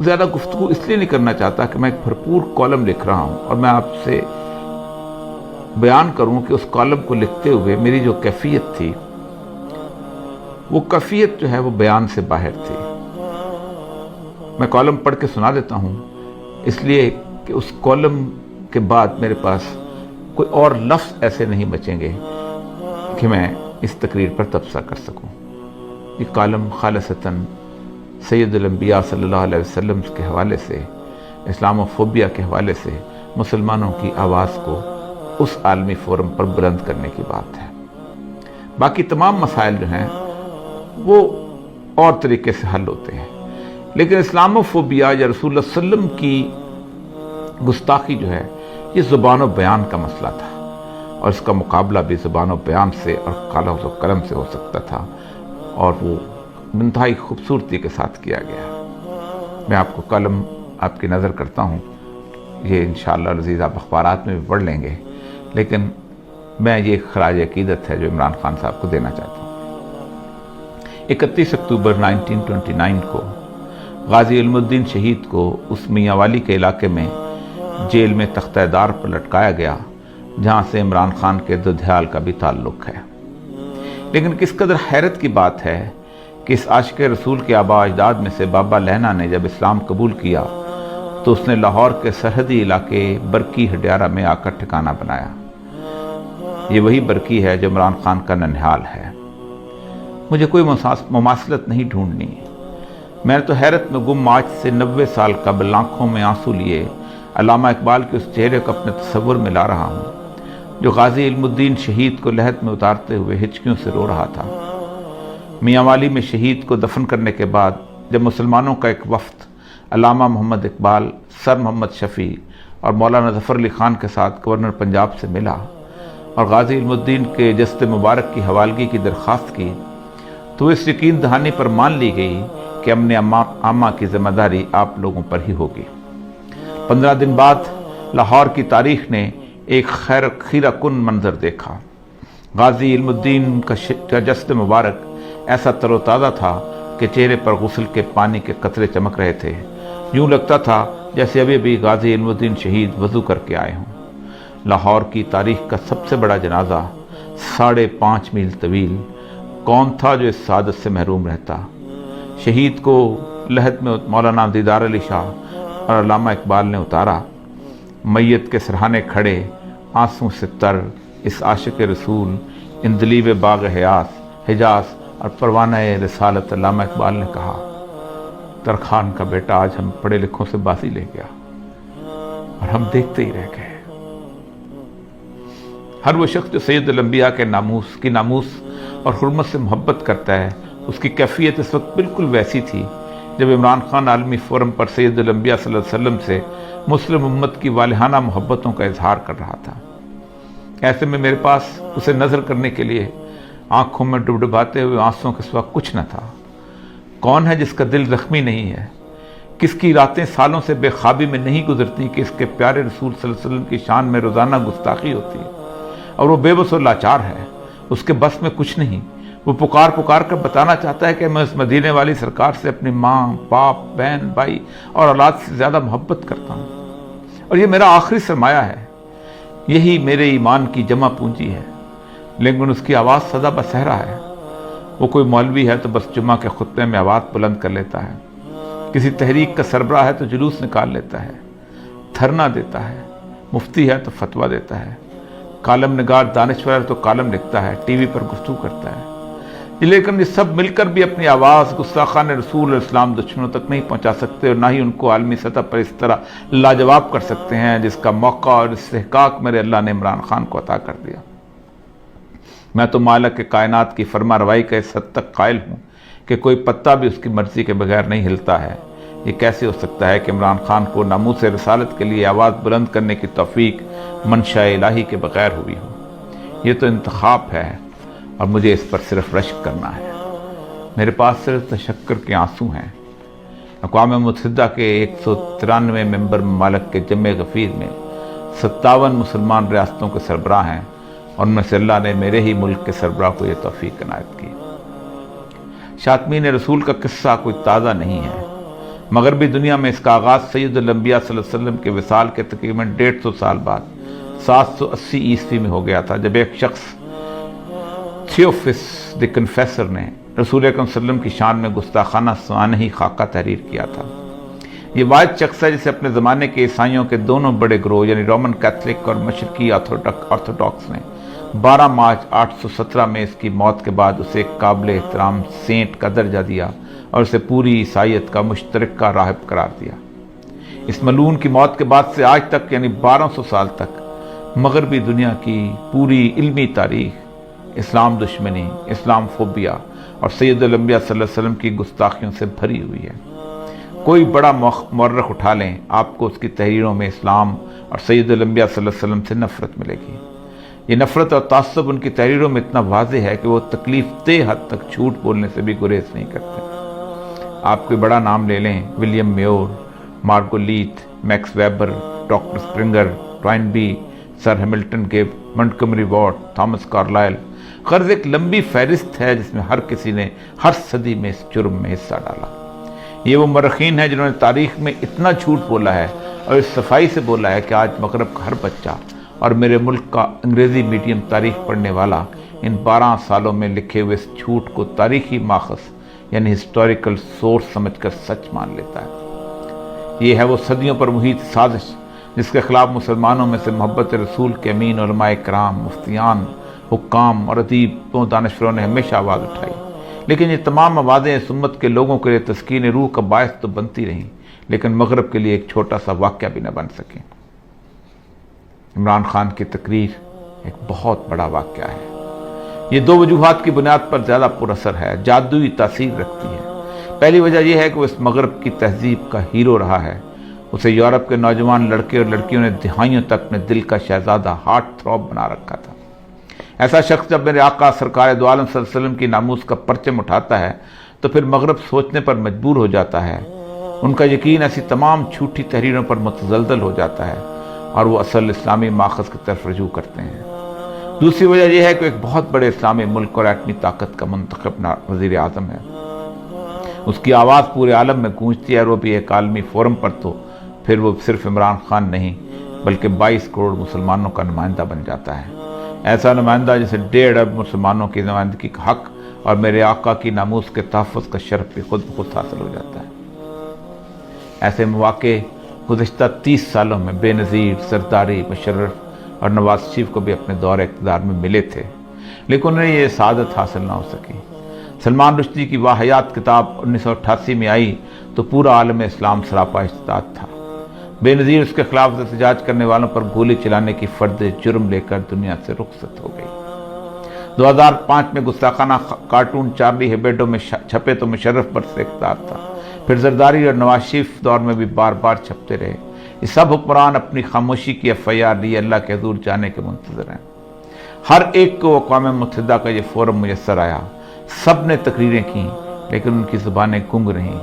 زیادہ گفتگو اس لیے نہیں کرنا چاہتا کہ میں ایک بھرپور کالم لکھ رہا ہوں اور میں آپ سے بیان کروں کہ اس کالم کو لکھتے ہوئے میری جو کیفیت تھی وہ کیفیت جو ہے وہ بیان سے باہر تھی۔ میں کالم پڑھ کے سنا دیتا ہوں اس لیے کہ اس کالم کے بعد میرے پاس کوئی اور لفظ ایسے نہیں بچیں گے کہ میں اس تقریر پر تبصرہ کر سکوں۔ یہ کالم خالصتاً سید الانبیاء صلی اللہ علیہ وسلم کے حوالے سے، اسلام و فوبیا کے حوالے سے مسلمانوں کی آواز کو اس عالمی فورم پر بلند کرنے کی بات ہے۔ باقی تمام مسائل جو ہیں وہ اور طریقے سے حل ہوتے ہیں، لیکن اسلام و فوبیا یا رسول اللہ صلی اللہ علیہ وسلم کی گستاخی جو ہے یہ زبان و بیان کا مسئلہ تھا، اور اس کا مقابلہ بھی زبان و بیان سے اور قلم و قلم سے ہو سکتا تھا، اور وہ انتہائی خوبصورتی کے ساتھ کیا گیا۔ میں آپ کو کالم آپ کی نظر کرتا ہوں، یہ انشاءاللہ العزیز آپ اخبارات میں بھی پڑھ لیں گے، لیکن میں یہ خراج عقیدت ہے جو عمران خان صاحب کو دینا چاہتا ہوں۔ 31 اکتوبر 1929 کو غازی علم الدین شہید کو اس میاں والی کے علاقے میں جیل میں تختہ دار پر لٹکایا گیا، جہاں سے عمران خان کے دودھیال کا بھی تعلق ہے۔ لیکن کس قدر حیرت کی بات ہے کہ اس عاشق رسول کے آباء اجداد میں سے بابا لہنا نے جب اسلام قبول کیا تو اس نے لاہور کے سرحدی علاقے برکی ہڈیارہ میں آ کر ٹھکانہ بنایا۔ یہ وہی برکی ہے جو عمران خان کا ننھیال ہے۔ مجھے کوئی مماثلت نہیں ڈھونڈنی، میں نے تو حیرت میں گم آج سے 90 سال قبل آنکھوں میں آنسو لیے علامہ اقبال کے اس چہرے کو اپنے تصور میں لا رہا ہوں جو غازی علم الدین شہید کو لحد میں اتارتے ہوئے ہچکیوں سے رو رہا تھا۔ میاں والی میں شہید کو دفن کرنے کے بعد جب مسلمانوں کا ایک وفد علامہ محمد اقبال، سر محمد شفیع اور مولانا ظفر علی خان کے ساتھ گورنر پنجاب سے ملا اور غازی علم الدین کے جسد مبارک کی حوالگی کی درخواست کی، تو اس یقین دہانی پر مان لی گئی کہ امن عامہ کی ذمہ داری آپ لوگوں پر ہی ہوگی۔ 15 دن بعد لاہور کی تاریخ نے ایک خیرہ کن منظر دیکھا۔ غازی علم الدین کا جسد مبارک ایسا تر و تازہ تھا کہ چہرے پر غسل کے پانی کے قطرے چمک رہے تھے، یوں لگتا تھا جیسے ابھی بھی غازی علم الدین شہید وضو کر کے آئے ہوں۔ لاہور کی تاریخ کا سب سے بڑا جنازہ 5.5 میل طویل کون تھا جو اس سعادت سے محروم رہتا؟ شہید کو لحد میں مولانا دیدار علی شاہ اور علامہ اقبال نے اتارا۔ میت کے سرہانے کھڑے آنسوں سے تر اس عاشق رسول اندلیب باغ حجاز اور پروانہ رسالت علامہ اقبال نے کہا، ترخان کا بیٹا آج ہم پڑھے لکھوں سے بازی لے گیا اور ہم دیکھتے ہی رہ گئے۔ ہر وہ شخص جو سید الانبیاء کے ناموس اور حرمت سے محبت کرتا ہے، اس کی کیفیت اس وقت بالکل ویسی تھی جب عمران خان عالمی فورم پر سید الانبیاء صلی اللہ علیہ وسلم سے مسلم امت کی والہانہ محبتوں کا اظہار کر رہا تھا۔ ایسے میں میرے پاس اسے نظر کرنے کے لیے آنکھوں میں ڈبڈباتے ہوئے آنسوؤں کے سوا کچھ نہ تھا۔ کون ہے جس کا دل زخمی نہیں ہے؟ کس کی راتیں سالوں سے بے خوابی میں نہیں گزرتی کہ اس کے پیارے رسول صلی اللہ علیہ وسلم کی شان میں روزانہ گستاخی ہوتی ہے اور وہ بے بس و لاچار ہے، اس کے بس میں کچھ نہیں۔ وہ پکار کر بتانا چاہتا ہے کہ میں اس مدینے والی سرکار سے اپنی ماں، باپ، بہن، بھائی اور اولاد سے زیادہ محبت کرتا ہوں، اور یہ میرا آخری سرمایہ ہے، یہی میرے ایمان کی جمع پونجی ہے۔ لیکن اس کی آواز سدا بصحرا ہے۔ وہ کوئی مولوی ہے تو بس جمعہ کے خطبے میں آواز بلند کر لیتا ہے، کسی تحریک کا سربراہ ہے تو جلوس نکال لیتا ہے، دھرنا دیتا ہے، مفتی ہے تو فتویٰ دیتا ہے، کالم نگار دانشور ہے تو کالم لکھتا ہے، ٹی وی پر گفتگو کرتا ہے۔ لیکن یہ سب مل کر بھی اپنی آواز گستاخان رسول اور اسلام دشمنوں تک نہیں پہنچا سکتے، اور نہ ہی ان کو عالمی سطح پر اس طرح لاجواب کر سکتے ہیں جس کا موقع اور استحقاق میرے اللہ نے عمران خان کو عطا کر دیا۔ میں تو مالک کے کائنات کی فرما روائی کا اس حد تک قائل ہوں کہ کوئی پتا بھی اس کی مرضی کے بغیر نہیں ہلتا ہے۔ یہ کیسے ہو سکتا ہے کہ عمران خان کو ناموس رسالت کے لیے آواز بلند کرنے کی توفیق منشاء الہی کے بغیر ہوئی ہو؟ یہ تو انتخاب ہے اور مجھے اس پر صرف رشک کرنا ہے۔ میرے پاس صرف تشکر کے آنسو ہیں۔ اقوام متحدہ کے 193 ممبر ممالک کے جمع غفیر میں 57 مسلمان ریاستوں کے سربراہ ہیں، اور ان میں سے اللہ نے میرے ہی ملک کے سربراہ کو یہ توفیق عنایت کی۔ شاطمین رسول کا قصہ کوئی تازہ نہیں ہے، مغربی دنیا میں اس کا آغاز سید الانبیاء صلی اللہ علیہ وسلم کے وصال کے تقریباً 150 سال بعد 780 عیسوی میں ہو گیا تھا، جب ایک شخص تھیوفس دی کنفیسر نے رسول اکرم صلی اللہ علیہ وسلم کی شان میں گستاخانہ سوانحی خاکہ تحریر کیا تھا۔ یہ واحد شخص ہے جسے اپنے زمانے کے عیسائیوں کے دونوں بڑے گروہ یعنی رومن کیتھولک اور مشرقی آرتھوڈاکس نے 12 مارچ 817 میں اس کی موت کے بعد اسے ایک قابل احترام سینٹ کا درجہ دیا اور اسے پوری عیسائیت کا مشترکہ راہب قرار دیا۔ اس ملعون کی موت کے بعد سے آج تک یعنی 1200 سال تک مغربی دنیا کی پوری علمی تاریخ اسلام دشمنی، اسلام فوبیا اور سید الانبیاء صلی اللہ علیہ وسلم کی گستاخیوں سے بھری ہوئی ہے۔ کوئی بڑا مورخ اٹھا لیں، آپ کو اس کی تحریروں میں اسلام اور سید الانبیاء صلی اللہ علیہ وسلم سے نفرت ملے گی۔ یہ نفرت اور تعصب ان کی تحریروں میں اتنا واضح ہے کہ وہ تکلیف دہ حد تک جھوٹ بولنے سے بھی گریز نہیں کرتے۔ آپ کوئی بڑا نام لے لیں، William Muir, Margoliouth, Max Weber, doctor Sprenger, Toynbee, sir Hamilton Gibb, Montgomery Ward, Thomas Carlyle, غرض ایک لمبی فہرست ہے جس میں ہر کسی نے ہر صدی میں اس جرم میں حصہ ڈالا۔ یہ وہ مورخین ہیں جنہوں نے تاریخ میں اتنا جھوٹ بولا ہے اور اس صفائی سے بولا ہے کہ آج مغرب کا ہر بچہ اور میرے ملک کا انگریزی میڈیم تاریخ پڑھنے والا ان 12 سالوں میں لکھے ہوئے اس جھوٹ کو تاریخی ماخذ یعنی ہسٹوریکل سورس سمجھ کر سچ مان لیتا ہے۔ یہ ہے وہ صدیوں پر محیط سازش جس کے خلاف مسلمانوں میں سے محبت رسول کے امین علماء کرام، مفتیان، حکام اور ادیبوں دانشوروں نے ہمیشہ آواز اٹھائی، لیکن یہ تمام آوازیں اس امت کے لوگوں کے لیے تسکین روح کا باعث تو بنتی رہیں، لیکن مغرب کے لیے ایک چھوٹا سا واقعہ بھی نہ بن سکیں۔ عمران خان کی تقریر ایک بہت بڑا واقعہ ہے۔ یہ 2 وجوہات کی بنیاد پر زیادہ پر اثر ہے، جادوئی تاثیر رکھتی ہے۔ پہلی وجہ یہ ہے کہ وہ اس مغرب کی تہذیب کا ہیرو رہا ہے۔ اسے یورپ کے نوجوان لڑکے اور لڑکیوں نے دہائیوں تک اپنے دل کا شہزادہ، ہارٹ تھروب بنا رکھا تھا۔ ایسا شخص جب میرے آقا سرکار دو عالم صلی اللہ علیہ وسلم کی ناموس کا پرچم اٹھاتا ہے تو پھر مغرب سوچنے پر مجبور ہو جاتا ہے۔ ان کا یقین ایسی تمام جھوٹی تحریروں پر متزلزل ہو جاتا ہے اور وہ اصل اسلامی ماخذ کی طرف رجوع کرتے ہیں۔ دوسری وجہ یہ ہے کہ ایک بہت بڑے اسلامی ملک اور ایٹمی طاقت کا منتخب وزیر اعظم ہے۔ اس کی آواز پورے عالم میں گونجتی ہے اور وہ بھی ایک عالمی فورم پر، تو پھر وہ صرف عمران خان نہیں بلکہ 22 کروڑ مسلمانوں کا نمائندہ بن جاتا ہے۔ ایسا نمائندہ جسے 1.5 ارب مسلمانوں کی نمائندگی کا حق اور میرے آقا کی ناموس کے تحفظ کا شرف بھی خود بخود حاصل ہو جاتا ہے۔ ایسے مواقع گزشتہ 30 سالوں میں بے نظیر زرداری، مشرف اور نواز شریف کو بھی اپنے دور اقتدار میں ملے تھے، لیکن انہیں یہ سعادت حاصل نہ ہو سکی۔ سلمان رشدی کی واحیات کتاب 1988 میں آئی تو پورا عالم اسلام سراپا اشتعال تھا۔ بے نظیر اس کے خلاف احتجاج کرنے والوں پر گولی چلانے کی فرد جرم لے کر دنیا سے رخصت ہو گئی۔ 2005 میں گستاخانہ کارٹون چارلی ہیبیڈو میں چھپے تو مشرف برس اقتدار تھا، پھر زرداری اور نواز شریف دور میں بھی بار بار چھپتے رہے۔ یہ سب حکمران اپنی خاموشی کی FIR لیے اللہ کے حضور جانے کے منتظر ہیں۔ ہر ایک کو اقوام متحدہ کا یہ فورم میسر آیا، سب نے تقریریں کیں لیکن ان کی زبانیں گنگ رہیں،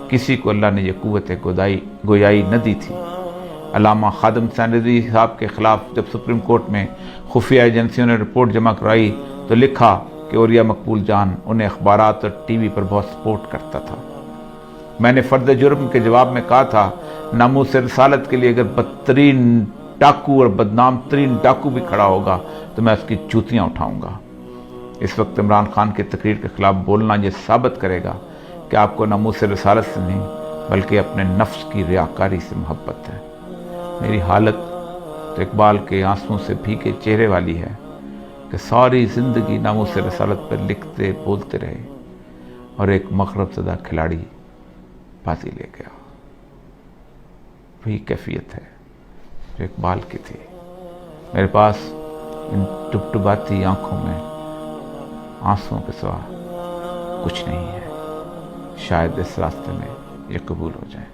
کسی کو اللہ نے یہ قوت گویائی نہ دی تھی۔ علامہ خادم حسین رضوی صاحب کے خلاف جب سپریم کورٹ میں خفیہ ایجنسیوں نے رپورٹ جمع کرائی تو لکھا کہ اوریا مقبول جان انہیں اخبارات اور ٹی وی پر بہت سپورٹ کرتا تھا۔ میں نے فرد جرم کے جواب میں کہا تھا، ناموس رسالت کے لیے اگر بدترین ڈاکو اور بدنام ترین ڈاکو بھی کھڑا ہوگا تو میں اس کی جوتیاں اٹھاؤں گا۔ اس وقت عمران خان کی تقریر کے خلاف بولنا یہ ثابت کرے گا کہ آپ کو ناموس رسالت سے نہیں بلکہ اپنے نفس کی ریاکاری سے محبت ہے۔ میری حالت تو اقبال کے آنسوں سے بھیگے چہرے والی ہے کہ ساری زندگی ناموس رسالت پر لکھتے بولتے رہے اور ایک مغرب زدہ کھلاڑی بازی لے گیا۔ وہی کیفیت ہے جو اقبال کی تھی۔ میرے پاس ان ٹپٹپاتی آنکھوں میں آنسوں کے سوا کچھ نہیں ہے، شاید اس راستے میں یہ قبول ہو جائے۔